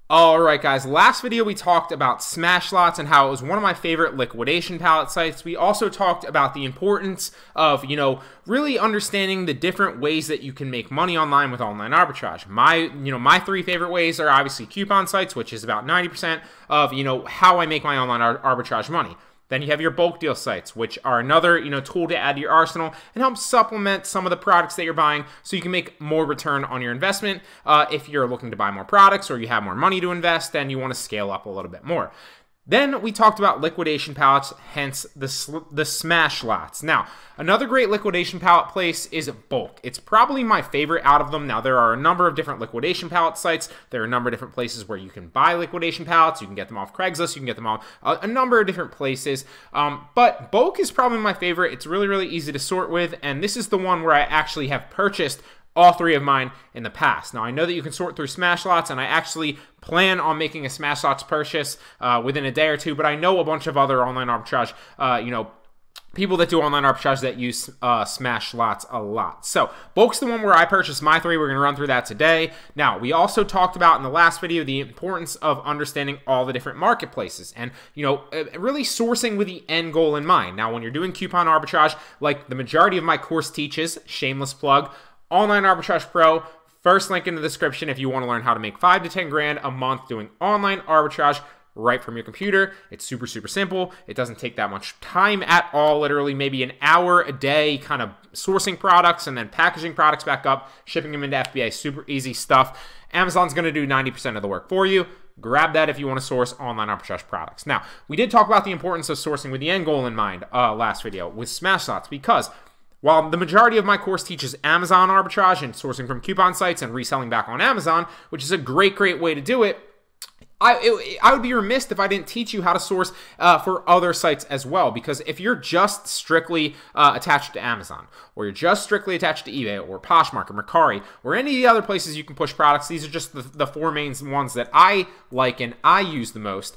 Alright guys, last video we talked about smash lots and how it was one of my favorite liquidation pallet sites. We also talked about the importance of, really understanding the different ways that you can make money online with online arbitrage. My three favorite ways are obviously coupon sites, which is about 90% of, how I make my online arbitrage money. Then you have your bulk deal sites, which are another, tool to add to your arsenal and help supplement some of the products that you're buying so you can make more return on your investment if you're looking to buy more products or you have more money to invest and you want to scale up a little bit more. Then we talked about liquidation pallets, hence the smash lots. Now, another great liquidation pallet place is Bulk. It's probably my favorite out of them. Now, there are a number of different liquidation pallet sites. There are a number of different places where you can buy liquidation pallets. You can get them off Craigslist. You can get them off a number of different places. But Bulk is probably my favorite. It's really, really easy to sort with, and this is the one where I actually have purchased all three of mine in the past. Now, I know that you can sort through smash lots, and I actually plan on making a smash lots purchase within a day or two, but I know a bunch of other online arbitrage, people that do online arbitrage that use smash lots a lot. So, Bulk's the one where I purchased my three. We're going to run through that today. Now, we also talked about in the last video the importance of understanding all the different marketplaces and, really sourcing with the end goal in mind. Now, when you're doing coupon arbitrage, like the majority of my course teaches, shameless plug, Online Arbitrage Pro, first link in the description if you want to learn how to make 5 to 10 grand a month doing online arbitrage right from your computer. It's super, super simple. It doesn't take that much time at all, literally maybe an hour a day kind of sourcing products and then packaging products back up, shipping them into FBA, super easy stuff. Amazon's going to do 90% of the work for you. Grab that if you want to source online arbitrage products. Now, we did talk about the importance of sourcing with the end goal in mind last video with smash lots because while the majority of my course teaches Amazon arbitrage and sourcing from coupon sites and reselling back on Amazon, which is a great way to do it, I would be remiss if I didn't teach you how to source for other sites as well, because if you're just strictly attached to Amazon, or you're just strictly attached to eBay, or Poshmark, or Mercari, or any of the other places you can push products, these are just the four main ones that I like and I use the most,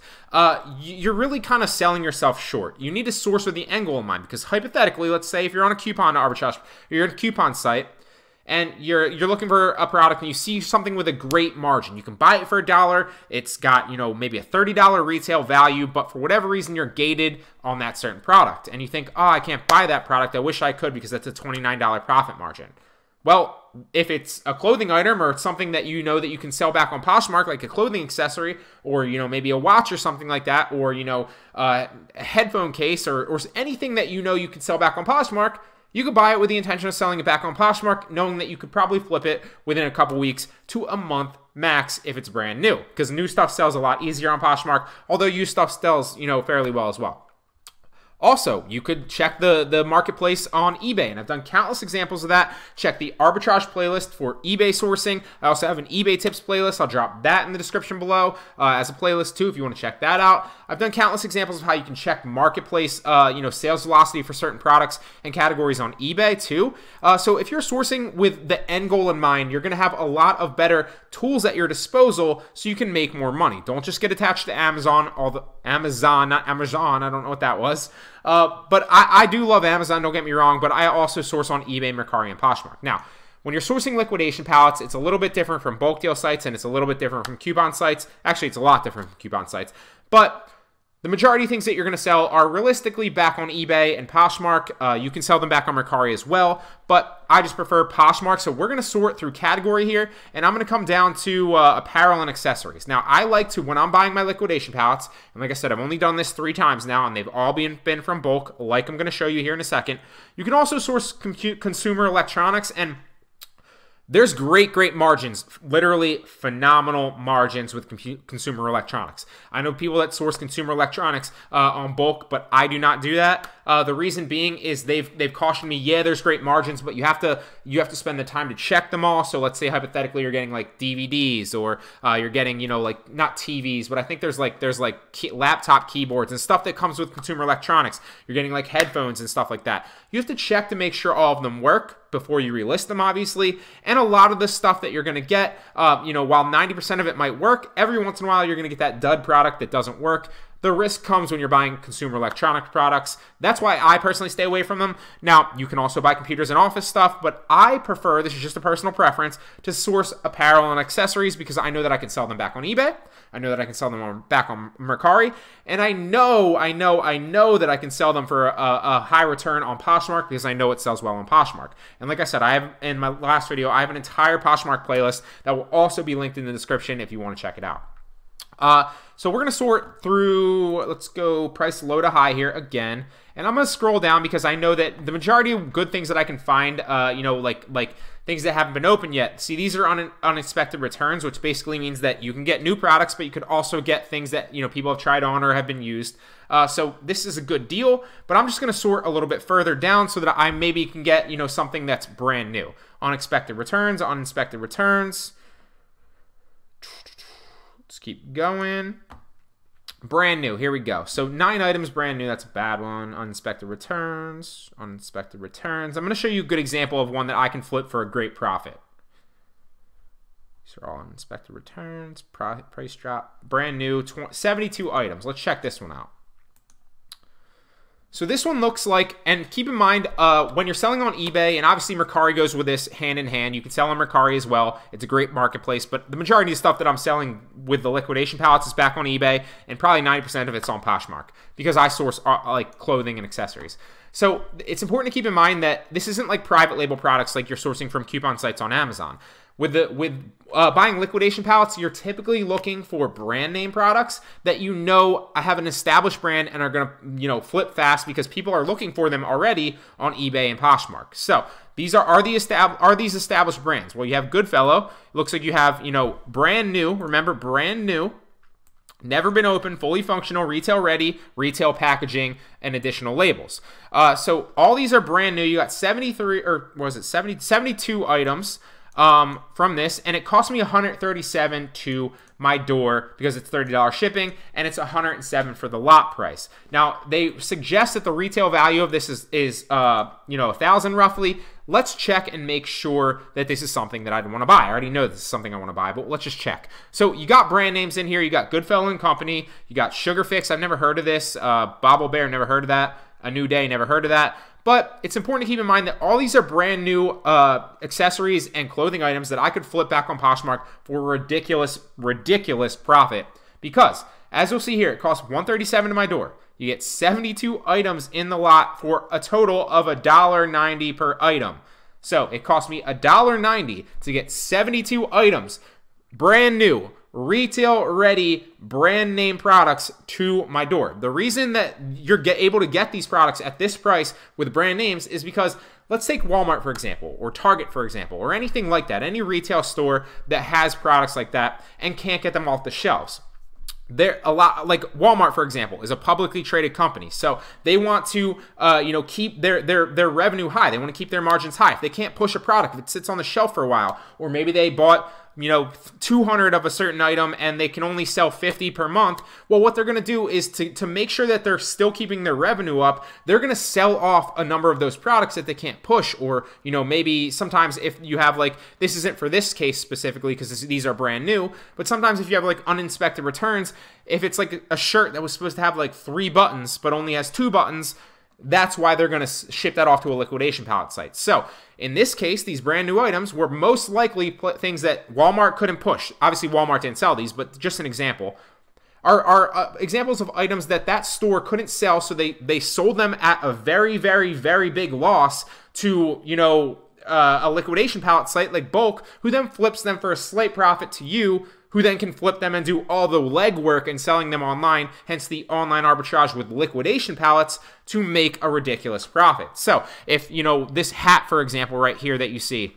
you're really kind of selling yourself short. You need to source with the end goal in mind, because hypothetically, let's say if you're on a coupon arbitrage, you're on a coupon site, and you're looking for a product and you see something with a great margin. You can buy it for $1. It's got, maybe a $30 retail value, but for whatever reason, you're gated on that certain product. And you think, oh, I can't buy that product. I wish I could because that's a $29 profit margin. Well, if it's a clothing item or it's something that that you can sell back on Poshmark, like a clothing accessory, or maybe a watch or something like that, or a headphone case, or anything that you can sell back on Poshmark, you could buy it with the intention of selling it back on Poshmark, knowing that you could probably flip it within a couple weeks to a month max if it's brand new, because new stuff sells a lot easier on Poshmark, although used stuff sells fairly well as well. Also, you could check the marketplace on eBay, and I've done countless examples of that. Check the arbitrage playlist for eBay sourcing. I also have an eBay tips playlist. I'll drop that in the description below as a playlist too if you want to check that out. I've done countless examples of how you can check marketplace, sales velocity for certain products and categories on eBay too. So if you're sourcing with the end goal in mind, you're going to have a lot of better tools at your disposal so you can make more money. Don't just get attached to Amazon, not Amazon, I don't know what that was. But I do love Amazon, don't get me wrong, but I also source on eBay, Mercari, and Poshmark. Now, when you're sourcing liquidation pallets, it's a little bit different from bulk deal sites, and it's a little bit different from coupon sites. Actually, it's a lot different from coupon sites. But the majority of things that you're going to sell are realistically back on eBay and Poshmark. You can sell them back on Mercari as well, but I just prefer Poshmark. So we're going to sort through category here, and I'm going to come down to apparel and accessories. Now, I like to, when I'm buying my liquidation pallets, and like I said, I've only done this 3 times now, and they've all been from bulk, like I'm going to show you here in a second. You can also source consumer electronics, and there's great margins, literally phenomenal margins with consumer electronics. I know people that source consumer electronics on bulk, but I do not do that. The reason being is they've cautioned me, yeah, there's great margins, but you have to spend the time to check them all. So let's say hypothetically you're getting like DVDs, or you're getting like not TVs, but I think there's laptop keyboards and stuff that comes with consumer electronics. You're getting like headphones and stuff like that. You have to check to make sure all of them work before you relist them, obviously. And a lot of the stuff that you're going to get, while 90% of it might work, every once in a while you're going to get that dud product that doesn't work. The risk comes when you're buying consumer electronic products. That's why I personally stay away from them. Now, you can also buy computers and office stuff, but I prefer, this is just a personal preference, to source apparel and accessories because I know that I can sell them back on eBay. I know that I can sell them back on Mercari. And I know that I can sell them for a high return on Poshmark because I know it sells well on Poshmark. And like I said, I have in my last video, I have an entire Poshmark playlist that will also be linked in the description if you want to check it out. So we're going to sort through, let's go price low to high here again. And I'm going to scroll down because I know that the majority of good things that I can find, you know, like things that haven't been opened yet. See, these are unexpected returns, which basically means that you can get new products, but you could also get things that, you know, people have tried on or have been used. So this is a good deal, but I'm just going to sort a little bit further down so that I maybe can get, you know, something that's brand new. Unexpected returns, uninspected returns. Let's keep going. Brand new. Here we go. So 9 items brand new. That's a bad one. Uninspected returns. Uninspected returns. I'm going to show you a good example of one that I can flip for a great profit. These are all uninspected returns. Price drop. Brand new. 72 items. Let's check this one out. So this one looks like, and keep in mind, when you're selling on eBay, and obviously Mercari goes with this hand in hand. You can sell on Mercari as well. It's a great marketplace, but the majority of stuff that I'm selling with the liquidation pallets is back on eBay, and probably 90% of it's on Poshmark because I source like clothing and accessories. So it's important to keep in mind that this isn't like private label products like you're sourcing from coupon sites on Amazon. With buying liquidation pallets, you're typically looking for brand name products that you know have an established brand and are going to, you know, flip fast because people are looking for them already on eBay and Poshmark. So these are these established brands? Well, you have Goodfellow. It looks like you have, you know, brand new. Remember, brand new. Never been open, fully functional, retail ready, retail packaging, and additional labels. So all these are brand new. You got 73, or was it 72 items from this, and it cost me $137 to my door because it's $30 shipping, and it's $107 for the lot price. Now, they suggest that the retail value of this is you know, $1,000 roughly. Let's check and make sure that this is something that I want to buy. I already know this is something I want to buy, but let's just check. So you got brand names in here. You got Goodfellow & Company. You got Sugar Fix. I've never heard of this. Bobble Bear, never heard of that. A New Day, never heard of that. But it's important to keep in mind that all these are brand new accessories and clothing items that I could flip back on Poshmark for a ridiculous, ridiculous profit. Because, as you'll see here, it costs $137 to my door. You get 72 items in the lot for a total of $1.90 per item. So it cost me $1.90 to get 72 items, brand new, retail ready, brand name products to my door. The reason that you're able to get these products at this price with brand names is because, let's take Walmart for example, or Target for example, or anything like that, any retail store that has products like that and can't get them off the shelves. They're a lot like Walmart, for example, is a publicly traded company, so they want to, you know, keep their revenue high. They want to keep their margins high. If they can't push a product, if it sits on the shelf for a while, or maybe they bought, you know, 200 of a certain item and they can only sell 50 per month. Well, what they're going to do is to make sure that they're still keeping their revenue up, they're going to sell off a number of those products that they can't push. Or, you know, maybe sometimes if you have like, this isn't for this case specifically because these are brand new, but sometimes if you have like uninspected returns, if it's like a shirt that was supposed to have like 3 buttons but only has 2 buttons, that's why they're going to ship that off to a liquidation pallet site. So in this case, these brand new items were most likely things that Walmart couldn't push. Obviously, Walmart didn't sell these, but just an example. Are examples of items that store couldn't sell, so they sold them at a very, very, very big loss to, you know, a liquidation pallet site like Bulk, who then flips them for a slight profit to you, who then can flip them and do all the legwork and selling them online, hence the online arbitrage with liquidation pallets to make a ridiculous profit. So if, you know, this hat, for example, right here that you see,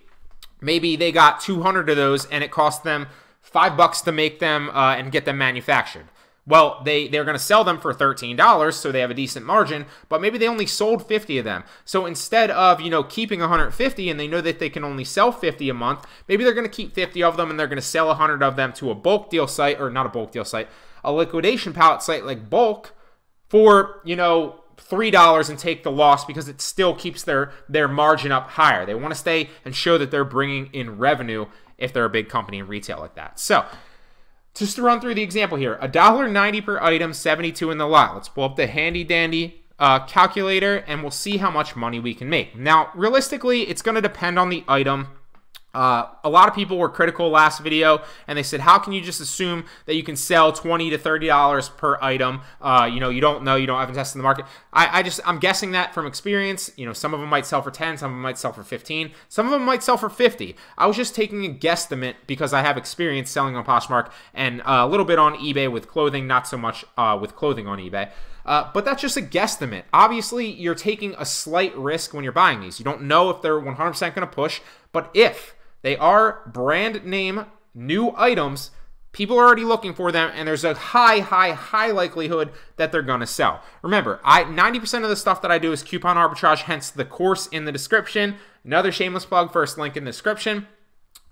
maybe they got 200 of those and it cost them $5 to make them and get them manufactured. Well, they're going to sell them for $13, so they have a decent margin, but maybe they only sold 50 of them. So instead of, you know, keeping 150 and they know that they can only sell 50 a month, maybe they're going to keep 50 of them and they're going to sell 100 of them to a bulk deal site, or not a bulk deal site, a liquidation pallet site like Bulk for, you know, $3 and take the loss because it still keeps their margin up higher. They want to stay and show that they're bringing in revenue if they're a big company in retail like that. So Just to run through the example here, $1.90 per item, 72 in the lot. Let's pull up the handy dandy calculator and we'll see how much money we can make. Now, realistically, it's going to depend on the item. A lot of people were critical last video and they said, how can you just assume that you can sell $20 to $30 per item? You know, you don't know, you don't haven't tested the market. I'm guessing that from experience. You know, some of them might sell for 10, some of them might sell for 15, some of them might sell for 50. I was just taking a guesstimate because I have experience selling on Poshmark and a little bit on eBay with clothing, not so much with clothing on eBay. But that's just a guesstimate. Obviously, you're taking a slight risk when you're buying these. You don't know if they're 100% going to push, but if they are brand name new items, people are already looking for them, and there's a high likelihood that they're going to sell. Remember, 90% of the stuff that I do is coupon arbitrage, hence the course in the description. Another shameless plug, first link in the description.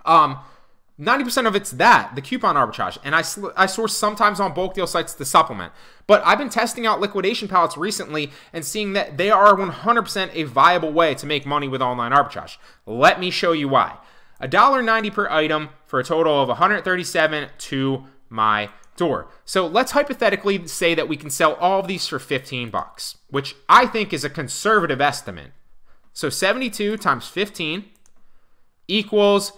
90% of it's the coupon arbitrage, and I source sometimes on bulk deal sites to supplement. But I've been testing out liquidation pallets recently and seeing that they are 100% a viable way to make money with online arbitrage. Let me show you why. $1.90 per item for a total of 137 to my door. So let's hypothetically say that we can sell all of these for 15 bucks, which I think is a conservative estimate. So 72 times 15 equals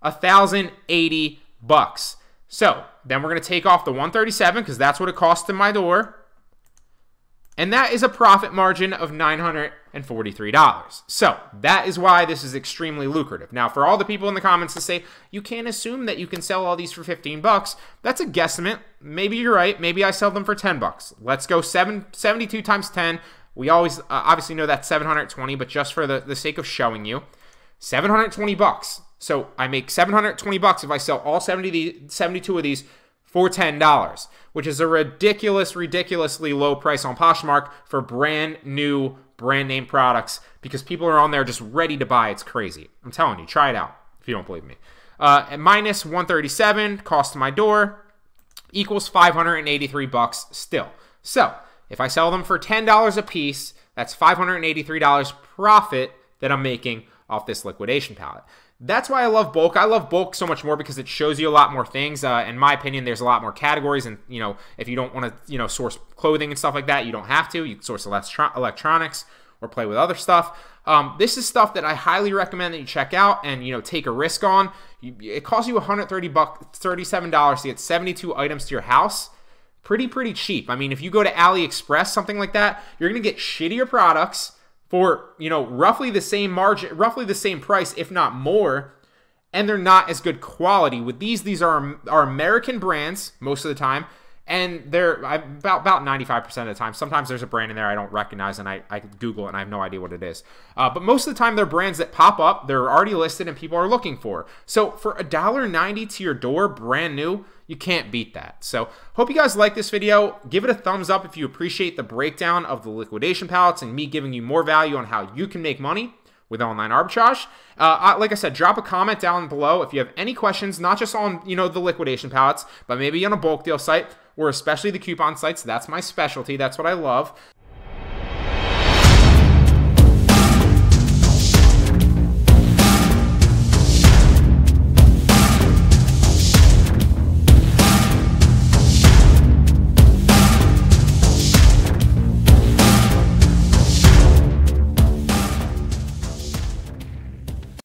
1,080 bucks. So then we're going to take off the 137 because that's what it costs in my door. And that is a profit margin of $943. So that is why this is extremely lucrative. Now, for all the people in the comments to say, you can't assume that you can sell all these for 15 bucks, that's a guesstimate. Maybe you're right. Maybe I sell them for 10 bucks. Let's go 72 times 10. We always obviously know that's 720, but just for the sake of showing you, 720 bucks. So I make 720 bucks if I sell all 72 of these for $10, which is a ridiculously low price on Poshmark for brand new, brand name products because people are on there just ready to buy. It's crazy. I'm telling you, try it out if you don't believe me. And minus 137 cost to my door equals 583 bucks still. So if I sell them for $10 a piece, that's $583 profit that I'm making off this liquidation pallet. That's why I love bulk. I love bulk so much more because it shows you a lot more things. In my opinion, there's a lot more categories. And, you know, if you don't want to, you know, source clothing and stuff like that, you don't have to. You can source electronics or play with other stuff. This is stuff that I highly recommend that you check out and, you know, take a risk on. It costs you $137 to get 72 items to your house. Pretty cheap. I mean, if you go to AliExpress, something like that, you're going to get shittier products for, you know, roughly the same margin, roughly the same price, if not more, and they're not as good quality. With these are American brands most of the time, and they're about 95% of the time. Sometimes there's a brand in there I don't recognize, and I Google it, and I have no idea what it is. But most of the time, they're brands that pop up, they're already listed, and people are looking for. So for $1.90 to your door, brand new, you can't beat that. So hope you guys like this video. Give it a thumbs up if you appreciate the breakdown of the liquidation pallets and me giving you more value on how you can make money with online arbitrage. Like I said, drop a comment down below if you have any questions, not just on, you know, the liquidation pallets, but maybe on a bulk deal site or especially the coupon sites. That's my specialty. That's what I love.